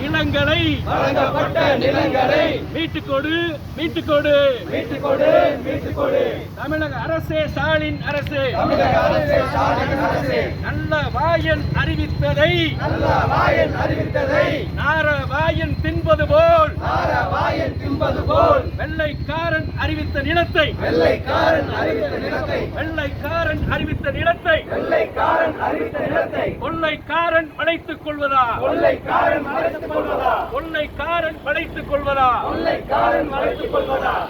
நிலங்களை மீட்டுக்கொடு மீட்டுக்கொடு மீட்டுக்கொடு மீட்டுக்கொடு. தமிழக அரசே, ஸ்டாலின் அரசு நல்ல வாயன் அறிவித்ததை நாரவாயன் தின்பது போல் வெள்ளைக்காரன் அறிவித்த நிலத்தை கொள்ளைக்காரன் படைத்துக் கொள்வதா? கொள்ளைக்காரன் படைத்துக் கொள்வதா?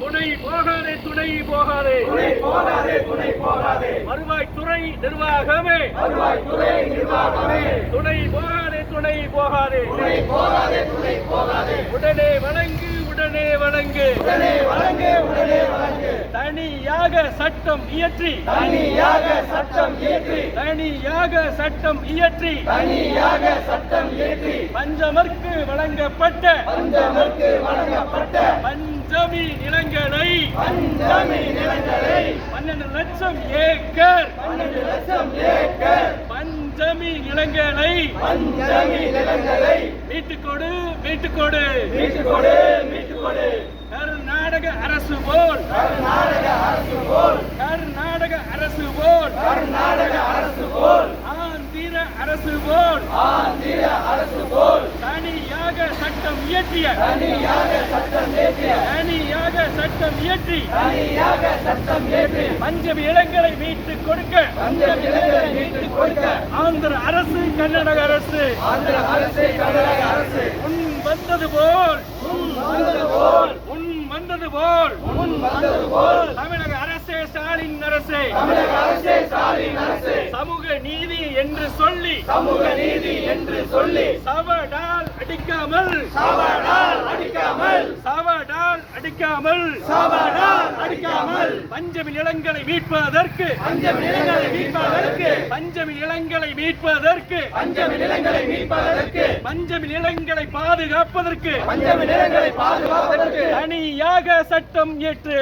துணை போகாதே, துணை போகாதே. வருவாய்த்துறை நிர்வாகமே துணை போகாதே, துணை போகாதே. உடனே வழங்கு, உடனே வழங்கு. தனியாக சட்டம் இயற்றி பஞ்சமர்க்கு வழங்கப்பட்ட பஞ்சமி நிலங்களை 12 லட்சம் ஏக்கர் பஞ்சமி நிலங்களை மீட்டுக்கொடு மீட்டுக்கொடு. கர்நாடக அரசு போல் ஆந்திர அரசு போல் தனியாக சட்டம் இயற்றி பஞ்சமி நிலங்களை மீட்டுக் கொடுக்க ஆந்திர அரசு, கர்நாடக அரசு முன் வந்தது போல் தமிழக அரசே, ஸ்டாலின் அரசே சமூக நீதி என்று சொல்லி சவடால் அடிக்காமல் பஞ்சமி நிலங்களை மீட்பதற்கு பஞ்சமி நிலங்களை பாதுகாப்பதற்கு தனியாக சட்டம் இயற்று.